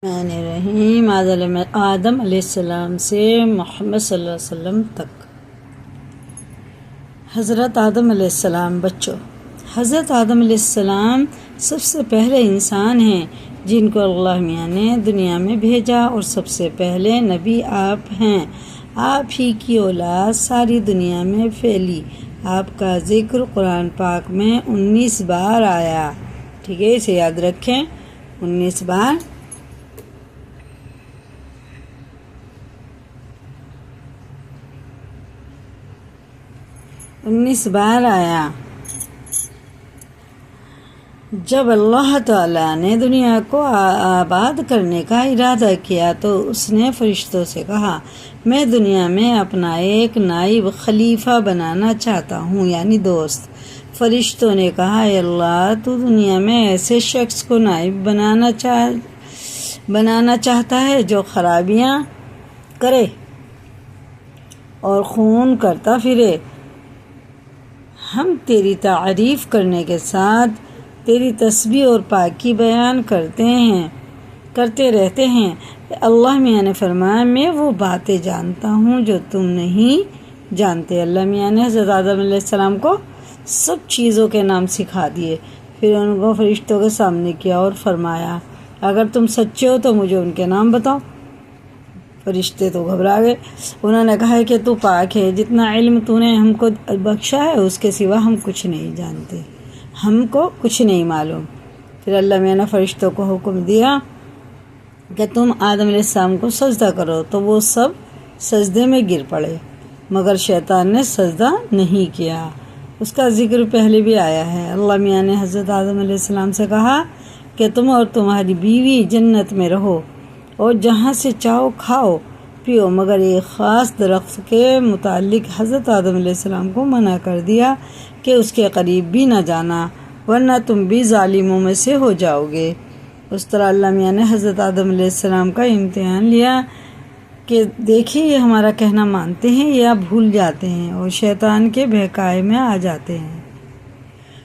رحیم آدم علیہ السلام سے محمد صلی اللہ علیہ وسلم تک۔ حضرت آدم علیہ السلام بچوں، حضرت آدم علیہ السلام سب سے پہلے انسان ہیں جن کو اللہ میاں نے دنیا میں بھیجا، اور سب سے پہلے نبی آپ ہیں۔ آپ ہی کی اولاد ساری دنیا میں پھیلی۔ آپ کا ذکر قرآن پاک میں 19 بار آیا، ٹھیک ہے، اسے یاد رکھیں، 19 بار آیا۔ جب اللہ تعالیٰ نے دنیا کو آباد کرنے کا ارادہ کیا تو اس نے فرشتوں سے کہا، میں دنیا میں اپنا ایک نائب خلیفہ بنانا چاہتا ہوں، یعنی دوست۔ فرشتوں نے کہا، اے اللہ، تو دنیا میں ایسے شخص کو نائب بنانا چاہتا ہے جو خرابیاں کرے اور خون کرتا پھرے۔ ہم تیری تعریف کرنے کے ساتھ تیری تسبیح اور پاکی بیان کرتے رہتے ہیں۔ اللہ میاں نے فرمایا، میں وہ باتیں جانتا ہوں جو تم نہیں جانتے۔ اللہ میاں نے حضرت آدم علیہ السلام کو سب چیزوں کے نام سکھا دیے، پھر ان کو فرشتوں کے سامنے کیا اور فرمایا، اگر تم سچے ہو تو مجھے ان کے نام بتاؤ۔ فرشتے تو گھبرا گئے، انہوں نے کہا کہ تو پاک ہے، جتنا علم تو نے ہم کو بخشا ہے اس کے سوا ہم کچھ نہیں جانتے، ہم کو کچھ نہیں معلوم۔ پھر اللہ میاں نے فرشتوں کو حکم دیا کہ تم آدم علیہ السلام کو سجدہ کرو، تو وہ سب سجدے میں گر پڑے، مگر شیطان نے سجدہ نہیں کیا۔ اس کا ذکر پہلے بھی آیا ہے۔ اللہ میاں نے حضرت آدم علیہ السلام سے کہا کہ تم اور تمہاری بیوی جنت میں رہو اور جہاں سے چاہو کھاؤ پیو، مگر ایک خاص درخت کے متعلق حضرت آدم علیہ السلام کو منع کر دیا کہ اس کے قریب بھی نہ جانا، ورنہ تم بھی ظالموں میں سے ہو جاؤ گے۔ اس طرح اللہ میاں نے حضرت آدم علیہ السلام کا امتحان لیا کہ دیکھیں یہ ہمارا کہنا مانتے ہیں یا بھول جاتے ہیں اور شیطان کے بہکائے میں آ جاتے ہیں۔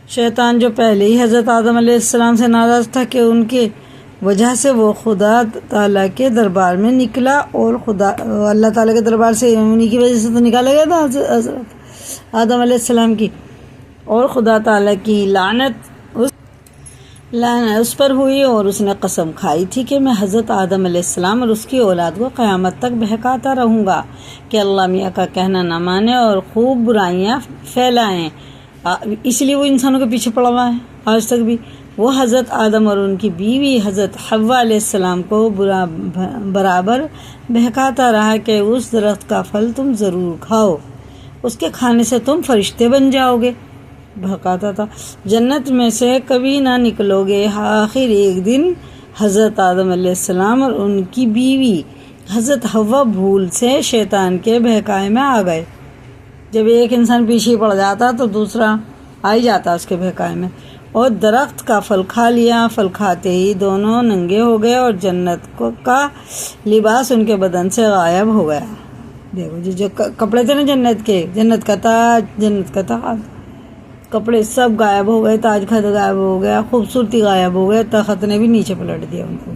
شیطان جو پہلے ہی حضرت آدم علیہ السلام سے ناراض تھا کہ ان کی وجہ سے وہ خدا تعالیٰ کے دربار میں نکلا، اور اللہ تعالیٰ کے دربار سے انہی کی وجہ سے تو نکالا گیا تھا حضرت آدم علیہ السلام کی، اور خدا تعالیٰ کی لعنت اس پر ہوئی، اور اس نے قسم کھائی تھی کہ میں حضرت آدم علیہ السلام اور اس کی اولاد کو قیامت تک بہکاتا رہوں گا کہ اللہ میاں کا کہنا نہ مانے اور خوب برائیاں پھیلائیں۔ اس لیے وہ انسانوں کے پیچھے پڑا ہوا ہے آج تک بھی۔ وہ حضرت آدم اور ان کی بیوی حضرت حوا علیہ السلام کو برابر بہکاتا رہا کہ اس درخت کا پھل تم ضرور کھاؤ، اس کے کھانے سے تم فرشتے بن جاؤ گے۔ بہکاتا تھا، جنت میں سے کبھی نہ نکلو گے۔ آخر ایک دن حضرت آدم علیہ السلام اور ان کی بیوی حضرت حوا بھول سے شیطان کے بہکائے میں آ گئے۔ جب ایک انسان پیچھے پڑ جاتا تو دوسرا آ ہی جاتا اس کے بہکائے میں، اور درخت کا پھل کھا لیا۔ پھل کھاتے ہی دونوں ننگے ہو گئے اور جنت کا لباس ان کے بدن سے غائب ہو گیا۔ دیکھو جی، جو کپڑے تھے نا جنت کا تاج، کپڑے سب غائب ہو گئے، تاج خط غائب ہو گیا، خوبصورتی غائب ہو گیا، تخت نے بھی نیچے پلٹ دیا ان کو،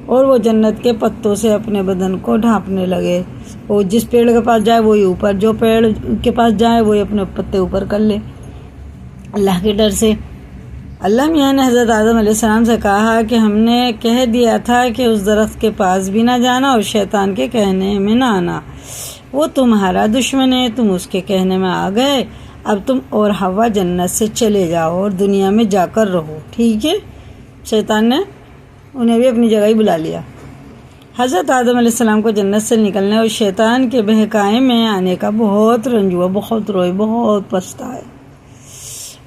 اور وہ جنت کے پتوں سے اپنے بدن کو ڈھانپنے لگے۔ وہ جس پیڑ کے پاس جائے وہی اوپر، جو پیڑ کے پاس جائے وہی اپنے پتے اوپر کر لے، اللہ کے ڈر سے۔ اللہ میاں نے حضرت آدم علیہ السلام سے کہا کہ ہم نے کہہ دیا تھا کہ اس درخت کے پاس بھی نہ جانا اور شیطان کے کہنے میں نہ آنا، وہ تمہارا دشمن ہے، تم اس کے کہنے میں آ گئے، اب تم اور حوا جنت سے چلے جاؤ اور دنیا میں جا کر رہو، ٹھیک ہے۔ شیطان نے انہیں بھی اپنی جگہ ہی بلا لیا۔ حضرت آدم علیہ السلام کو جنت سے نکلنے اور شیطان کے بہکائے میں آنے کا بہت رنج ہوا، بہت روئے، بہت پچھتائے،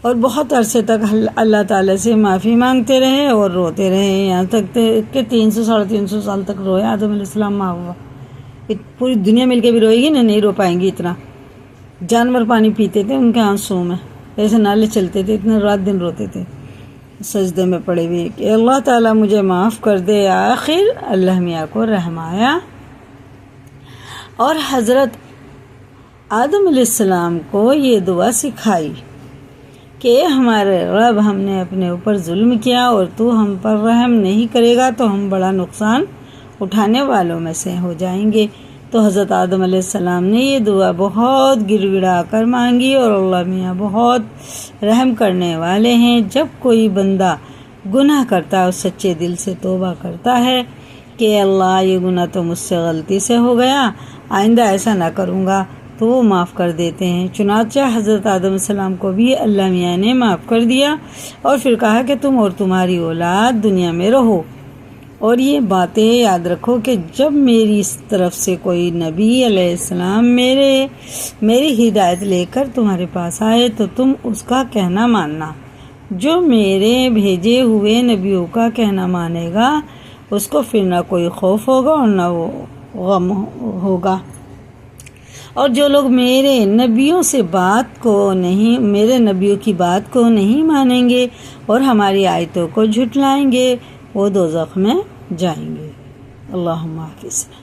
اور بہت عرصے تک اللہ تعالیٰ سے معافی مانگتے رہے اور روتے رہے، یہاں تک کہ 300-350 سال تک روئے آدم علیہ السلام ماں ہوا۔ پوری دنیا مل کے بھی روئے گی نا، نہیں رو پائیں گی اتنا۔ جانور پانی پیتے تھے ان کے آنسوں میں، ایسے نالے چلتے تھے، اتنے رات دن روتے تھے سجدے میں پڑے ہوئے کہ اللہ تعالیٰ مجھے معاف کر دے۔ آخر اللہ میاں کو رحم آیا اور حضرت آدم علیہ السلام کو یہ دعا سکھائی کہ ہمارے رب ہم نے اپنے اوپر ظلم کیا اور تو ہم پر رحم نہیں کرے گا تو ہم بڑا نقصان اٹھانے والوں میں سے ہو جائیں گے۔ تو حضرت آدم علیہ السلام نے یہ دعا بہت گڑ گڑا کر مانگی، اور اللہ میاں بہت رحم کرنے والے ہیں۔ جب کوئی بندہ گناہ کرتا ہے اور سچے دل سے توبہ کرتا ہے کہ اللہ یہ گناہ تو مجھ سے غلطی سے ہو گیا، آئندہ ایسا نہ کروں گا، تو وہ معاف کر دیتے ہیں۔ چنانچہ حضرت آدم علیہ السلام کو بھی اللہ میاں نے معاف کر دیا اور پھر کہا کہ تم اور تمہاری اولاد دنیا میں رہو، اور یہ باتیں یاد رکھو کہ جب میری طرف سے کوئی نبی علیہ السلام میری ہدایت لے کر تمہارے پاس آئے تو تم اس کا کہنا ماننا۔ جو میرے بھیجے ہوئے نبیوں کا کہنا مانے گا اس کو پھر نہ کوئی خوف ہوگا اور نہ وہ غم ہوگا، اور جو لوگ میرے نبیوں کی بات کو نہیں مانیں گے اور ہماری آیتوں کو جھٹلائیں گے وہ دوزخ میں جائیں گے۔ اللہم حافظنا،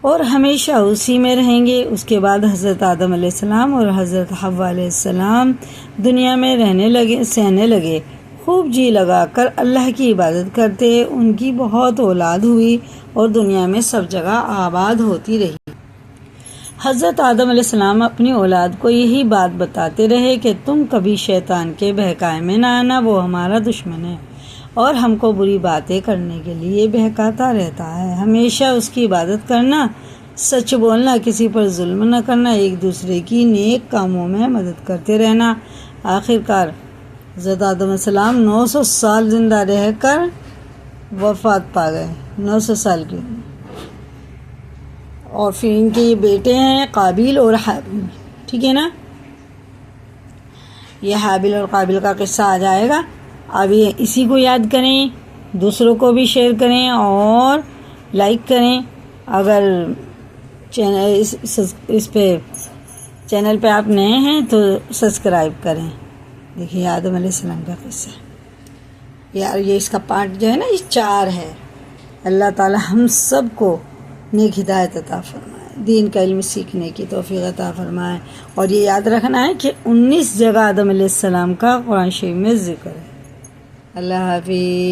اور ہمیشہ اسی میں رہیں گے۔ اس کے بعد حضرت آدم علیہ السلام اور حضرت حوا علیہ السلام دنیا میں سہنے لگے، خوب جی لگا کر اللہ کی عبادت کرتے۔ ان کی بہت اولاد ہوئی اور دنیا میں سب جگہ آباد ہوتی رہی۔ حضرت آدم علیہ السلام اپنی اولاد کو یہی بات بتاتے رہے کہ تم کبھی شیطان کے بہکائے میں نہ آنا، وہ ہمارا دشمن ہے اور ہم کو بری باتیں کرنے کے لیے بہکاتا رہتا ہے۔ ہمیشہ اس کی عبادت کرنا، سچ بولنا، کسی پر ظلم نہ کرنا، ایک دوسرے کی نیک کاموں میں مدد کرتے رہنا۔ آخرکار حضرت آدم علیہ السلام 900 سال زندہ رہ کر وفات پا گئے، 900 سال کی، اور پھر ان کے یہ بیٹے ہیں قابیل اور حابیل، ٹھیک ہے نا؟ یہ حابیل اور قابیل کا قصہ آ جائے گا۔ اب یہ اسی کو یاد کریں، دوسروں کو بھی شیئر کریں اور لائک کریں۔ اگر چینل پہ آپ نئے ہیں تو سبسکرائب کریں۔ دیکھیے آدم علیہ السلام کا قصہ یار، یہ اس کا پارٹ جو ہے نا، یہ 4 ہے۔ اللہ تعالی ہم سب کو نیک ہدایت عطا فرمائے، دین کا علم سیکھنے کی توفیق عطا فرمائے، اور یہ یاد رکھنا ہے کہ 19 جگہ آدم علیہ السلام کا قرآن شریف میں ذکر ہے۔ اللہ حافظ۔